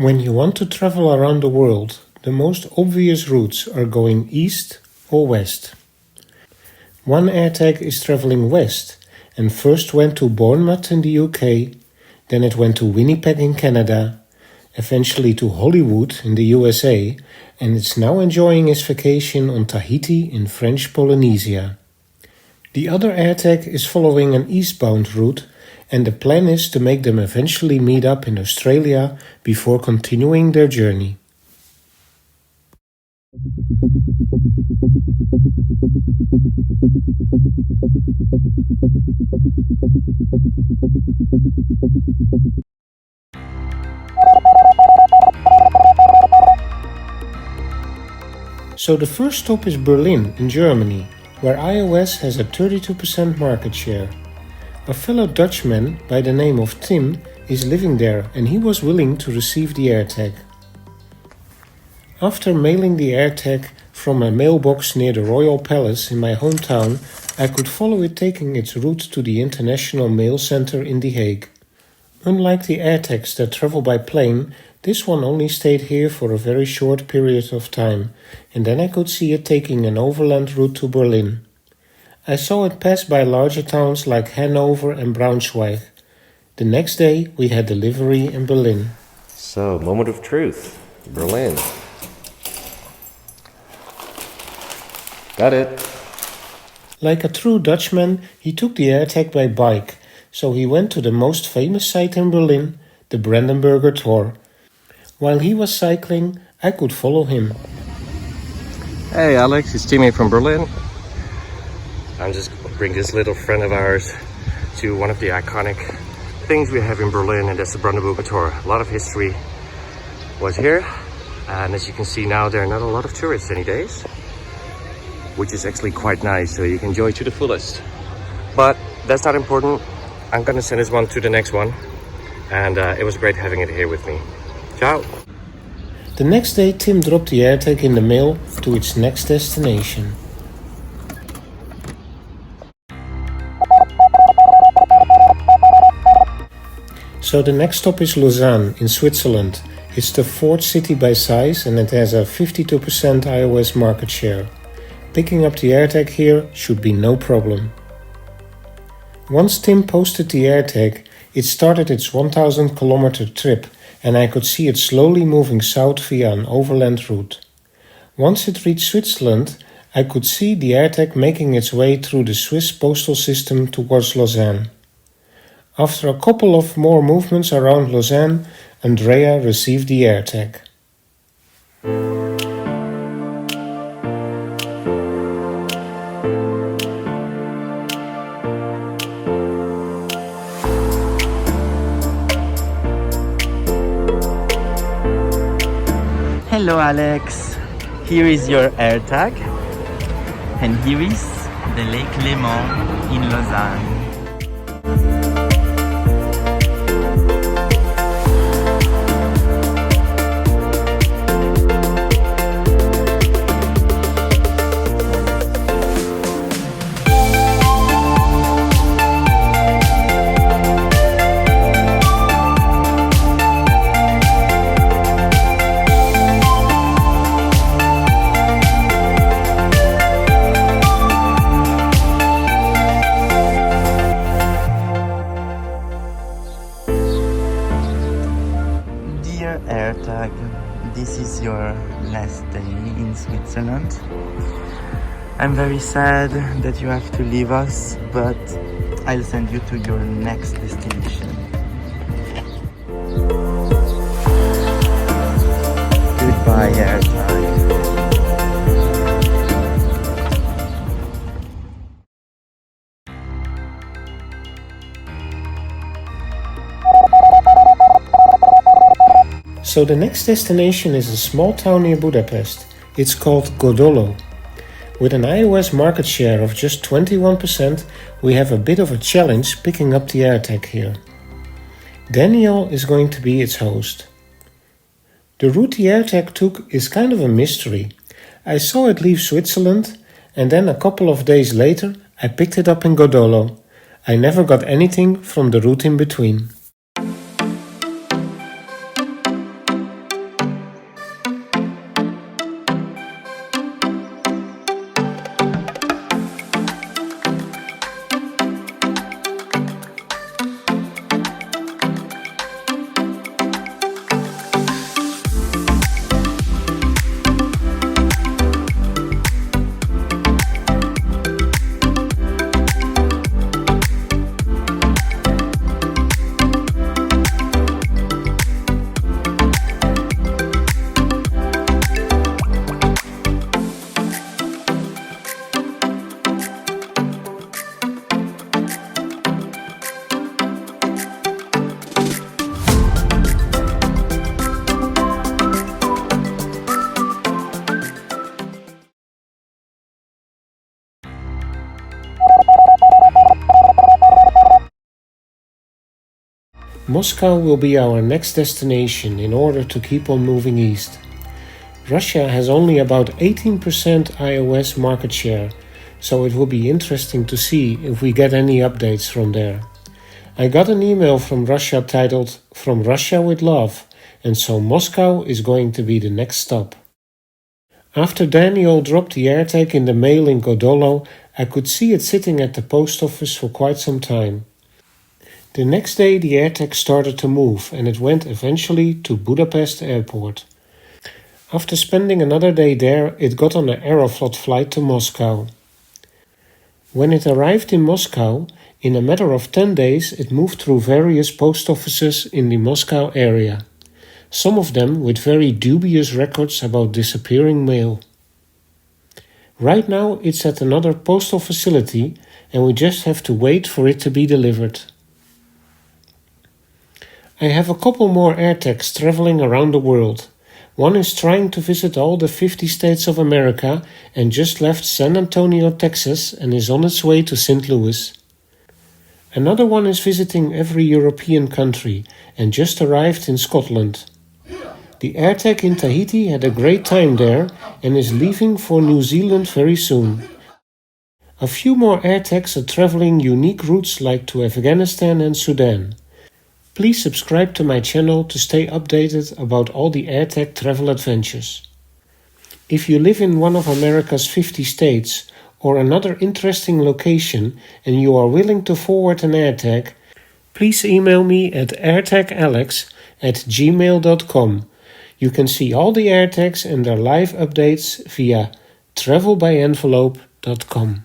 When you want to travel around the world, the most obvious routes are going east or west. One Airtag is traveling west and first went to Bournemouth in the UK, then it went to Winnipeg in Canada, eventually to Hollywood in the USA, and it's now enjoying its vacation on Tahiti in French Polynesia. The other Airtag is following an eastbound route, and the plan is to make them eventually meet up in Australia before continuing their journey. So the first stop is Berlin in Germany, where iOS has a 32% market share. A fellow Dutchman by the name of Tim is living there and he was willing to receive the Airtag. After mailing the Airtag from a mailbox near the Royal Palace in my hometown, I could follow it taking its route to the International Mail Center in The Hague. Unlike the Airtags that travel by plane, this one only stayed here for a very short period of time, and then I could see it taking an overland route to Berlin. I saw it pass by larger towns like Hanover and Braunschweig. The next day we had delivery in Berlin. So, moment of truth, Berlin. Got it. Like a true Dutchman, he took the Airtag by bike, so he went to the most famous site in Berlin, the Brandenburger Tor. While he was cycling, I could follow him. Hey Alex, it's Timmy from Berlin. I'm just bring this little friend of ours to one of the iconic things we have in Berlin, and that's the Brandenburger Tor. A lot of history was here, and as you can see now, there are not a lot of tourists any days, which is actually quite nice, so you can enjoy to the fullest. But that's not important. I'm gonna send this one to the next one, and it was great having it here with me. Ciao. The next day Tim dropped the Airtag in the mail to its next destination. So the next stop is Lausanne in Switzerland. It's the fourth city by size and it has a 52% iOS market share. Picking up the Airtag here should be no problem. Once Tim posted the Airtag, it started its 1000 kilometer trip and I could see it slowly moving south via an overland route. Once it reached Switzerland, I could see the Airtag making its way through the Swiss postal system towards Lausanne. After a couple of more movements around Lausanne, Andrea received the Airtag. Hello Alex, here is your Airtag and here is the Lake Léman in Lausanne. Airtag, this is your last day in Switzerland. I'm very sad that you have to leave us, but I'll send you to your next destination. Goodbye, Airtag. So the next destination is a small town near Budapest. It's called Godollo. With an iOS market share of just 21%, we have a bit of a challenge picking up the Airtag here. Daniel is going to be its host. The route the Airtag took is kind of a mystery. I saw it leave Switzerland and then a couple of days later I picked it up in Godollo. I never got anything from the route in between. Moscow will be our next destination in order to keep on moving east. Russia has only about 18% iOS market share, so it will be interesting to see if we get any updates from there. I got an email from Russia titled "From Russia with Love," and so Moscow is going to be the next stop. After Daniel dropped the Airtag in the mail in Godollo, I could see it sitting at the post office for quite some time. The next day the Airtag started to move and it went eventually to Budapest airport. After spending another day there, it got on an Aeroflot flight to Moscow. When it arrived in Moscow, in a matter of 10 days it moved through various post offices in the Moscow area, some of them with very dubious records about disappearing mail. Right now it's at another postal facility and we just have to wait for it to be delivered. I have a couple more Airtags traveling around the world. One is trying to visit all the 50 states of America and just left San Antonio, Texas and is on its way to St. Louis. Another one is visiting every European country and just arrived in Scotland. The Airtag in Tahiti had a great time there and is leaving for New Zealand very soon. A few more Airtags are traveling unique routes like to Afghanistan and Sudan. Please subscribe to my channel to stay updated about all the Airtag travel adventures. If you live in one of America's 50 states or another interesting location and you are willing to forward an Airtag, please email me at airtagalex@gmail.com. You can see all the Airtags and their live updates via travelbyenvelope.com.